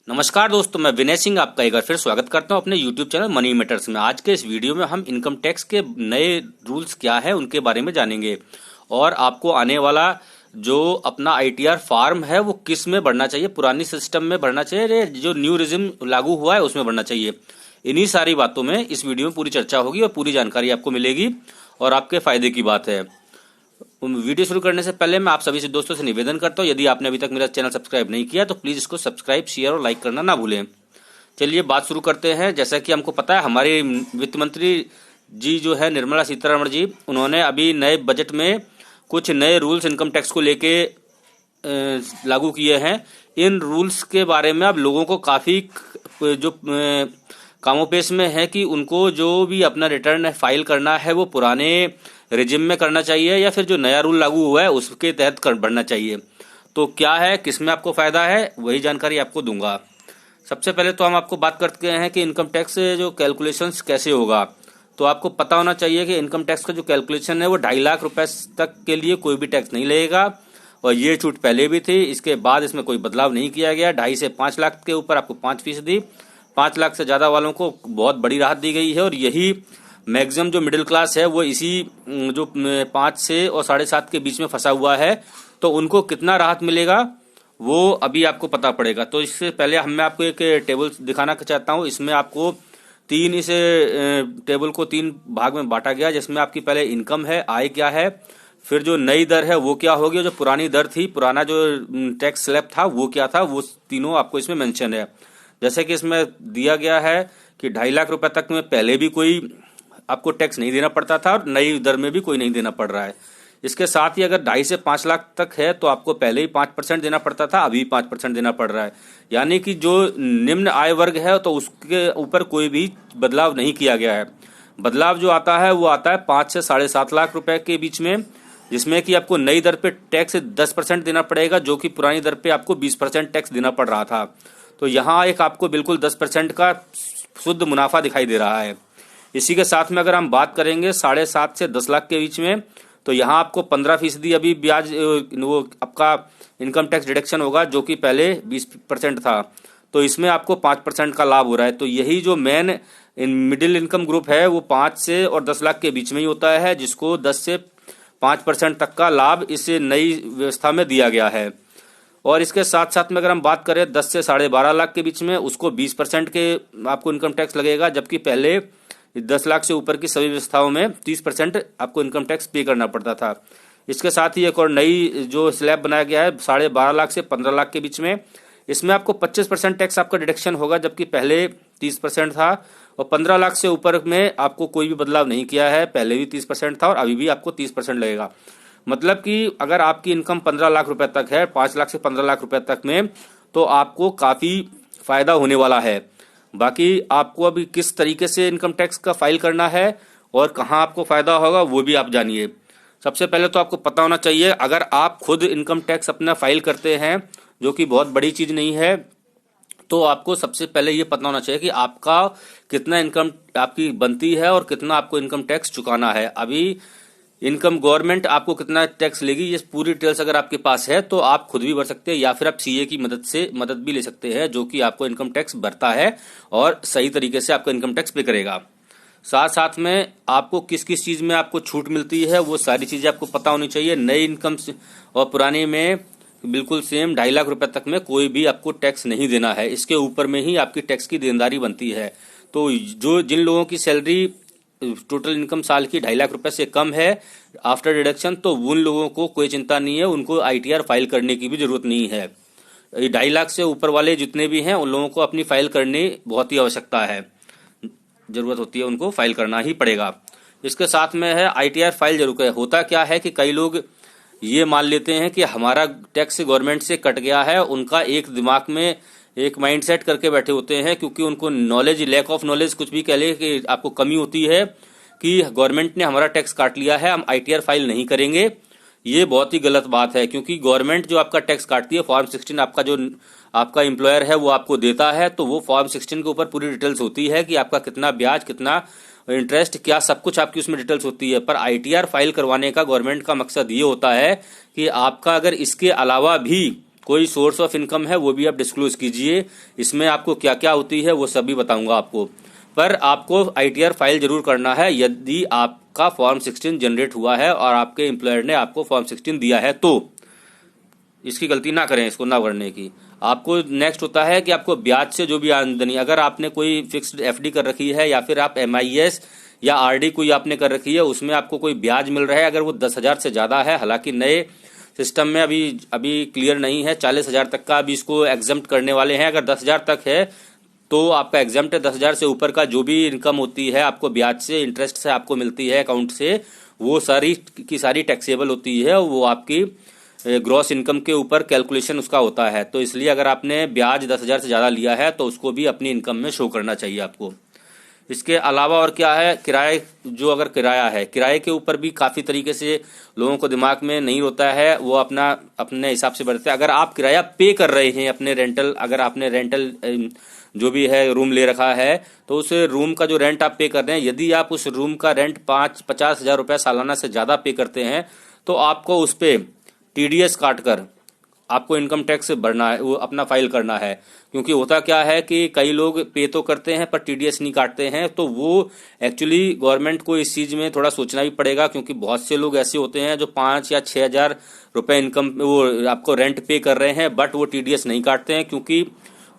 नमस्कार दोस्तों, मैं विनय सिंह आपका एक बार फिर स्वागत करता हूं अपने YouTube चैनल मनी मैटर्स में। आज के इस वीडियो में हम इनकम टैक्स के नए रूल्स क्या है उनके बारे में जानेंगे और आपको आने वाला जो अपना ITR फॉर्म है वो किस में भरना चाहिए, पुरानी सिस्टम में भरना चाहिए या जो न्यू रिजिम लागू हुआ है उसमें भरना चाहिए। इन्हीं सारी बातों में इस वीडियो में पूरी चर्चा होगी और पूरी जानकारी आपको मिलेगी और आपके फायदे की बात है। वीडियो शुरू करने से पहले मैं आप सभी से दोस्तों से निवेदन करता हूं, यदि आपने अभी तक मेरा चैनल सब्सक्राइब नहीं किया तो प्लीज इसको सब्सक्राइब, शेयर और लाइक करना ना भूलें। चलिए बात शुरू करते हैं। जैसा कि हमको पता है, हमारे वित्त मंत्री जी जो है निर्मला सीतारमण जी, उन्होंने अभी नए बजट में कुछ नए रूल्स इनकम टैक्स को लेके लागू किए हैं। इन रूल्स के बारे में अब लोगों को काफी जो कामोपेश में है कि उनको जो भी अपना रिटर्न फाइल करना है वो पुराने रिजिम में करना चाहिए या फिर जो नया रूल लागू हुआ है उसके तहत भरना चाहिए। तो क्या है, किसमें आपको फायदा है, वही जानकारी आपको दूंगा। सबसे पहले तो हम आपको बात करते हैं कि इनकम टैक्स जो कैलकुलेशंस कैसे होगा। तो आपको पता होना चाहिए कि इनकम टैक्स का जो कैलकुलेशन है वो 2.5 लाख रुपए तक के लिए कोई भी टैक्स नहीं लगेगा और ये छूट पहले भी थी। इसके बाद इसमें कोई बदलाव नहीं किया गया। 2.5 से 5 लाख के ऊपर आपको 5%, 5 लाख से ज्यादा वालों को बहुत बड़ी राहत दी गई है और यही मैक्सिमम जो मिडिल क्लास है वो इसी जो 5 से और 7.5 के बीच में फंसा हुआ है, तो उनको कितना राहत मिलेगा वो अभी आपको पता पड़ेगा। तो इससे पहले मैं आपको एक टेबल दिखाना चाहता हूँ। इसमें आपको इस टेबल को 3 भाग में बांटा गया, जिसमें आपकी पहले इनकम है, आय क्या है, फिर जो नई दर है वो क्या होगी, जो पुरानी दर थी, पुराना जो टैक्स स्लैब था वो क्या था, वो तीनों आपको इसमें मेंशन है। जैसे कि इसमें दिया गया है कि 2.5 लाख रुपए तक में पहले भी कोई आपको टैक्स नहीं देना पड़ता था और नई दर में भी कोई नहीं देना पड़ रहा है। इसके साथ ही अगर 2.5 से 5 लाख तक है तो आपको पहले ही 5% देना पड़ता था, अभी 5% देना पड़ रहा है। यानी कि जो निम्न आय वर्ग है तो उसके ऊपर कोई भी बदलाव नहीं किया गया है। बदलाव जो आता है वो आता है 5 से 7.5 लाख रुपए के बीच में, जिसमें कि आपको नई दर पे टैक्स 10% देना पड़ेगा, जो कि पुरानी दर पे आपको 20% टैक्स देना पड़ रहा था। तो यहाँ एक आपको बिल्कुल 10% का शुद्ध मुनाफा दिखाई दे रहा है। इसी के साथ में अगर हम बात करेंगे 7.5 से 10 लाख के बीच में, तो यहाँ आपको 15% अभी ब्याज वो आपका इनकम टैक्स डिडक्शन होगा, जो कि पहले 20% था। तो इसमें आपको 5% का लाभ हो रहा है। तो यही जो मेन मिडिल इनकम ग्रुप है वो 5 से और 10 लाख के बीच में ही होता है, जिसको 10 से 5% तक का लाभ इस नई व्यवस्था में दिया गया है। और इसके साथ साथ में अगर हम बात करें 10 से 12.5 लाख के बीच में, उसको 20% के आपको इनकम टैक्स लगेगा, जबकि पहले 10 लाख से ऊपर की सभी व्यवस्थाओं में 30% आपको इनकम टैक्स पे करना पड़ता था। इसके साथ ही एक और नई जो स्लैब बनाया गया है 12.5 लाख से 15 लाख के बीच में, इसमें आपको 25% टैक्स आपका डिडक्शन होगा, जबकि पहले 30% था। और 15 लाख से ऊपर में आपको कोई भी बदलाव नहीं किया है, पहले भी 30% था और अभी भी आपको 30% लगेगा। मतलब कि अगर आपकी इनकम 15 लाख रुपए तक है, 5 लाख से 15 लाख रुपए तक में, तो आपको काफी फायदा होने वाला है। बाकी आपको अभी किस तरीके से इनकम टैक्स का फाइल करना है और कहां आपको फायदा होगा वो भी आप जानिए। सबसे पहले तो आपको पता होना चाहिए, अगर आप खुद इनकम टैक्स अपना फाइल करते हैं, जो कि बहुत बड़ी चीज नहीं है, तो आपको सबसे पहले ये पता होना चाहिए कि आपका कितना इनकम आपकी बनती है और कितना आपको इनकम टैक्स चुकाना है। अभी इनकम गवर्नमेंट आपको कितना टैक्स लेगी, ये पूरी डिटेल्स अगर आपके पास है तो आप खुद भी भर सकते हैं या फिर आप सीए की मदद भी ले सकते हैं, जो कि आपको इनकम टैक्स भरता है और सही तरीके से आपको इनकम टैक्स पे करेगा। साथ साथ में आपको किस किस चीज में आपको छूट मिलती है वो सारी चीजें आपको पता होनी चाहिए। नई इनकम और पुरानी में बिल्कुल सेम 2.5 लाख रुपए तक में कोई भी आपको टैक्स नहीं देना है, इसके ऊपर में ही आपकी टैक्स की देनदारी बनती है। तो जिन लोगों की सैलरी टोटल इनकम साल की 2.5 लाख रुपए से कम है आफ्टर डिडक्शन, तो उन लोगों को कोई चिंता नहीं है, उनको ITR फाइल करने की भी जरूरत नहीं है। 2.5 लाख से ऊपर वाले जितने भी हैं उन लोगों को अपनी फाइल करने बहुत ही आवश्यकता है, जरूरत होती है, उनको फाइल करना ही पड़ेगा। इसके साथ में है ITR फाइल जरूर करें। होता क्या है कि कई लोग ये मान लेते हैं कि हमारा टैक्स गवर्नमेंट से कट गया है, उनका एक दिमाग में एक माइंडसेट करके बैठे होते हैं, क्योंकि उनको नॉलेज, लैक ऑफ नॉलेज कुछ भी कह ले कि आपको कमी होती है कि गवर्नमेंट ने हमारा टैक्स काट लिया है, हम ITR फाइल नहीं करेंगे। ये बहुत ही गलत बात है, क्योंकि गवर्नमेंट जो आपका टैक्स काटती है, फॉर्म 16 आपका जो आपका एम्प्लॉयर है वो आपको देता है, तो वो फॉर्म 16 के ऊपर पूरी डिटेल्स होती है कि आपका कितना ब्याज, कितना इंटरेस्ट, क्या सब कुछ आपकी उसमें डिटेल्स होती है। पर ITR फाइल करवाने का गवर्नमेंट का मकसद ये होता है कि आपका अगर इसके अलावा भी कोई सोर्स ऑफ इनकम है वो भी आप डिस्क्लोज कीजिए। इसमें आपको क्या क्या होती है वो सभी बताऊंगा आपको। पर आपको आईटीआर फाइल जरूर करना है यदि आपका फॉर्म 16 जनरेट हुआ है और आपके एम्प्लॉयर ने आपको फॉर्म 16 दिया है तो। इसकी गलती ना करें, इसको ना करने की। आपको नेक्स्ट होता है कि आपको ब्याज से जो भी आमदनी, अगर आपने कोई फिक्स्ड एफडी कर रखी है या फिर आप एमआईएस या आरडी कोई आपने कर रखी है, उसमें आपको कोई ब्याज मिल रहा है, अगर वो 10,000 से ज्यादा है, हालांकि नए सिस्टम में अभी क्लियर नहीं है, 40,000 तक का अभी इसको एग्जम्प्ट करने वाले हैं। अगर 10,000 तक है तो आपका एग्जम्प्ट है। 10,000 से ऊपर का जो भी इनकम होती है आपको ब्याज से, इंटरेस्ट से आपको मिलती है अकाउंट से, वो सारी की सारी टैक्सेबल होती है। वो आपकी ग्रॉस इनकम के ऊपर कैलकुलेशन उसका होता है। तो इसलिए अगर आपने ब्याज 10,000 से ज्यादा लिया है तो उसको भी अपनी इनकम में शो करना चाहिए आपको। इसके अलावा और क्या है, किराए, जो अगर किराया है, किराए के ऊपर भी काफी तरीके से लोगों को दिमाग में नहीं होता है, वो अपने हिसाब से बढ़ते हैं। अगर आप किराया पे कर रहे हैं अपने रेंटल, अगर आपने रेंटल जो भी है रूम ले रखा है तो उस रूम का जो रेंट आप पे कर रहे हैं, यदि आप उस रूम का रेंट 50,000 रुपया सालाना से ज्यादा पे करते हैं तो आपको उस पे टीडीएस काटकर आपको इनकम टैक्स भरना है, वो अपना फाइल करना है। क्योंकि होता क्या है कि कई लोग पे तो करते हैं पर टीडीएस नहीं काटते हैं, तो वो एक्चुअली गवर्नमेंट को इस चीज में थोड़ा सोचना भी पड़ेगा। क्योंकि बहुत से लोग ऐसे होते हैं जो 5 या 6,000 रुपए इनकम वो आपको रेंट पे कर रहे हैं बट वो टीडीएस नहीं काटते हैं, क्योंकि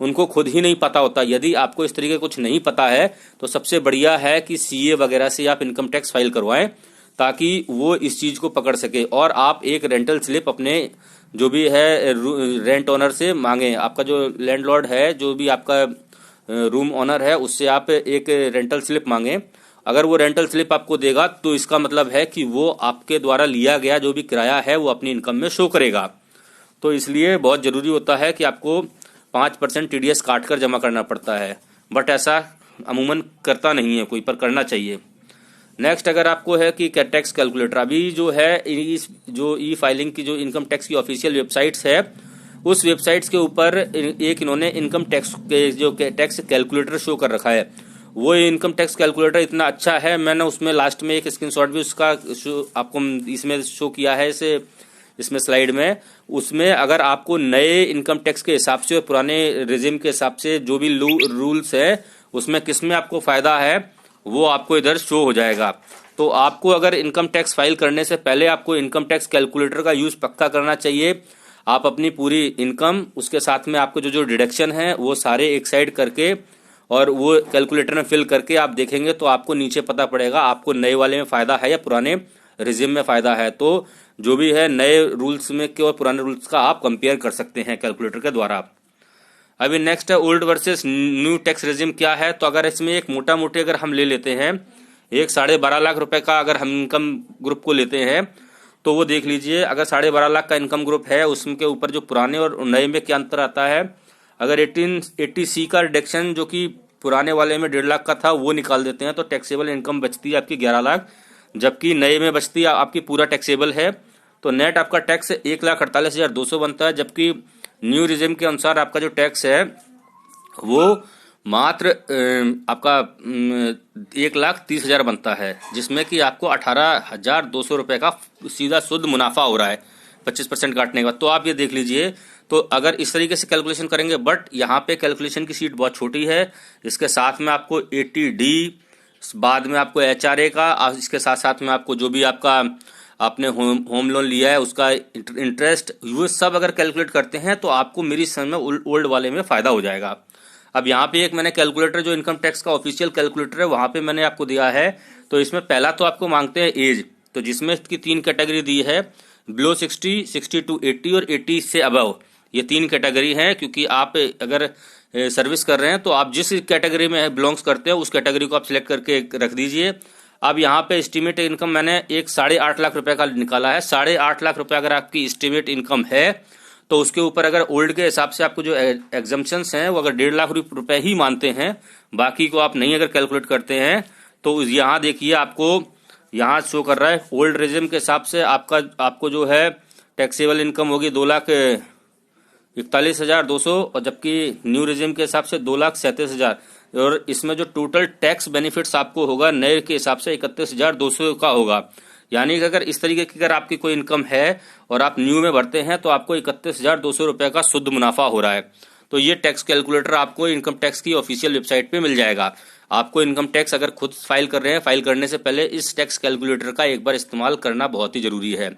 उनको खुद ही नहीं पता होता। यदि आपको इस तरीके कुछ नहीं पता है तो सबसे बढ़िया है कि सीए वगैरह से आप इनकम टैक्स फाइल करवाएं ताकि वो इस चीज को पकड़ सके। और आप एक रेंटल स्लिप अपने जो भी है रेंट ओनर से मांगे। आपका जो लैंडलॉर्ड है, जो भी आपका रूम ओनर है, उससे आप एक रेंटल स्लिप मांगे। अगर वो रेंटल स्लिप आपको देगा तो इसका मतलब है कि वो आपके द्वारा लिया गया जो भी किराया है वो अपनी इनकम में शो करेगा। तो इसलिए बहुत जरूरी होता है कि आपको 5% टीडीएस काट कर जमा करना पड़ता है, बट ऐसा अमूमन करता नहीं है कोई, पर करना चाहिए। नेक्स्ट अगर आपको है कि टैक्स कैलकुलेटर, अभी जो है इस जो ई फाइलिंग की जो इनकम टैक्स की ऑफिशियल वेबसाइट्स है, उस वेबसाइट्स के ऊपर एक इन्होंने इनकम टैक्स के जो टैक्स कैलकुलेटर शो कर रखा है। वो इनकम टैक्स कैलकुलेटर इतना अच्छा है, मैंने उसमें लास्ट में एक स्क्रीनशॉट भी उसका आपको इसमें शो किया है, इसमें स्लाइड में। उसमें अगर आपको नए इनकम टैक्स के हिसाब से और पुराने रेजिम के हिसाब से जो भी रूल्स है उसमें किसमें आपको फायदा है वो आपको इधर शो हो जाएगा। तो आपको अगर इनकम टैक्स फाइल करने से पहले आपको इनकम टैक्स कैलकुलेटर का यूज पक्का करना चाहिए। आप अपनी पूरी इनकम, उसके साथ में आपको जो डिडक्शन है वो सारे एक साइड करके और वो कैलकुलेटर में फिल करके आप देखेंगे तो आपको नीचे पता पड़ेगा आपको नए वाले में फायदा है या पुराने रिजिम में फायदा है। तो जो भी है नए रूल्स में के और पुराने रूल्स का आप कंपेयर कर सकते हैं कैलकुलेटर के द्वारा। अभी नेक्स्ट है old versus new tax regime क्या है। तो अगर इसमें एक मोटा मोटी अगर हम ले लेते हैं, एक 12.5 लाख रुपए का अगर हम इनकम ग्रुप को लेते हैं तो वो देख लीजिए, अगर 12.5 लाख का इनकम ग्रुप है उसके ऊपर जो पुराने और नए में क्या अंतर आता है। अगर 1880C का रिडक्शन जो कि पुराने वाले में 1.5 लाख का था वो निकाल देते हैं तो टैक्सेबल इनकम बचती है आपकी 11 लाख, जबकि नए में बचती है आपकी पूरा टैक्सेबल है। तो नेट आपका टैक्स 1,48,200 बनता है, जबकि न्यू रिजिम के अनुसार आपका जो टैक्स है वो मात्र आपका 1,30,000 बनता है, जिसमें कि आपको 18,200 रुपए का सीधा शुद्ध मुनाफा हो रहा है 25% काटने के बाद। तो आप ये देख लीजिए, तो अगर इस तरीके से कैलकुलेशन करेंगे, बट यहाँ पे कैलकुलेशन की शीट बहुत छोटी है। इसके साथ में आपको 80D, बाद में आपको HRA का, इसके साथ साथ में आपको जो भी आपका आपने होम लोन लिया है उसका इंटरेस्ट, ये सब अगर कैलकुलेट करते हैं तो आपको मेरी समझ में ओल्ड वाले में फायदा हो जाएगा। अब यहाँ पे एक मैंने कैलकुलेटर जो इनकम टैक्स का ऑफिशियल कैलकुलेटर है वहां पे मैंने आपको दिया है। तो इसमें पहला तो आपको मांगते हैं एज, तो जिसमें इसकी 3 कैटेगरी दी है, बिलो 60, 60 to 80 और 80 से अबव। ये 3 कैटेगरी है, क्योंकि आप अगर सर्विस कर रहे हैं तो आप जिस कैटेगरी में बिलोंग्स करते हैं उस कैटेगरी को आप सिलेक्ट करके रख दीजिए। अब यहाँ पे एस्टिमेट इनकम मैंने एक 8.5 लाख रुपए का निकाला है। 8.5 लाख रुपए अगर आपकी एस्टिमेट इनकम है तो उसके ऊपर अगर ओल्ड के हिसाब से आपको जो एग्जम्पशंस हैं वो अगर 1.5 लाख रुपए ही मानते हैं, बाकी को आप नहीं अगर कैलकुलेट करते हैं, तो यहाँ देखिए आपको यहाँ शो कर रहा है ओल्ड रेजिम के हिसाब से आपको जो है टैक्सेबल इनकम होगी 2,41,200 और जबकि न्यू रेजिम के हिसाब से 2,37,000। और इसमें जो टोटल टैक्स बेनिफिट्स आपको होगा नए के हिसाब से 31,200 का होगा। यानी कि अगर इस तरीके की अगर आपकी कोई इनकम है और आप न्यू में भरते हैं तो आपको 31,200 रुपये का शुद्ध मुनाफा हो रहा है। तो ये टैक्स कैलकुलेटर आपको इनकम टैक्स की ऑफिशियल वेबसाइट पे मिल जाएगा। आपको इनकम टैक्स अगर खुद फाइल कर रहे हैं, फाइल करने से पहले इस टैक्स कैलकुलेटर का एक बार इस्तेमाल करना बहुत ही जरूरी है।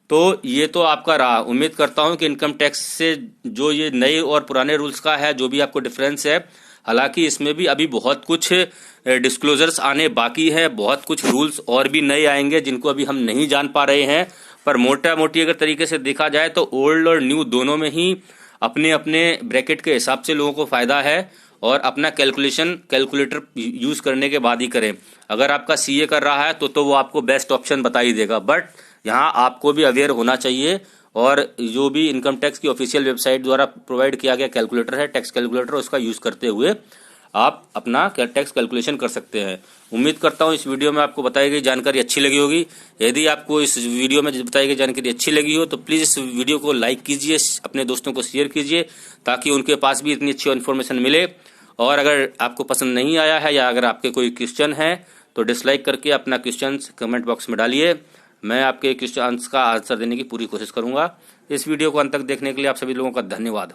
तो ये तो आपका रहा। उम्मीद करता हूं कि इनकम टैक्स से जो ये नए और पुराने रूल्स का है जो भी आपको डिफरेंस है, हालांकि इसमें भी अभी बहुत कुछ डिस्क्लोजर्स आने बाकी है, बहुत कुछ रूल्स और भी नए आएंगे जिनको अभी हम नहीं जान पा रहे हैं। पर मोटा मोटी अगर तरीके से देखा जाए तो ओल्ड और न्यू दोनों में ही अपने अपने ब्रैकेट के हिसाब से लोगों को फायदा है, और अपना कैलकुलेटर यूज करने के बाद ही करें। अगर आपका सीए कर रहा है तो वो आपको बेस्ट ऑप्शन बता ही देगा, बट यहाँ आपको भी अवेयर होना चाहिए। और जो भी इनकम टैक्स की ऑफिशियल वेबसाइट द्वारा प्रोवाइड किया गया कैलकुलेटर है, टैक्स कैलकुलेटर, उसका यूज करते हुए आप अपना टैक्स कैलकुलेशन कर सकते हैं। उम्मीद करता हूं इस वीडियो में आपको बताई गई जानकारी अच्छी लगी होगी। यदि आपको इस वीडियो में बताई गई जानकारी अच्छी लगी हो तो प्लीज़ इस वीडियो को लाइक कीजिए, अपने दोस्तों को शेयर कीजिए, ताकि उनके पास भी इतनी अच्छी इन्फॉर्मेशन मिले। और अगर आपको पसंद नहीं आया है या अगर आपके कोई क्वेश्चन है तो डिसलाइक करके अपना क्वेश्चन कमेंट बॉक्स में डालिए। मैं आपके क्वेश्चन का आंसर देने की पूरी कोशिश करूंगा। इस वीडियो को अंत तक देखने के लिए आप सभी लोगों का धन्यवाद।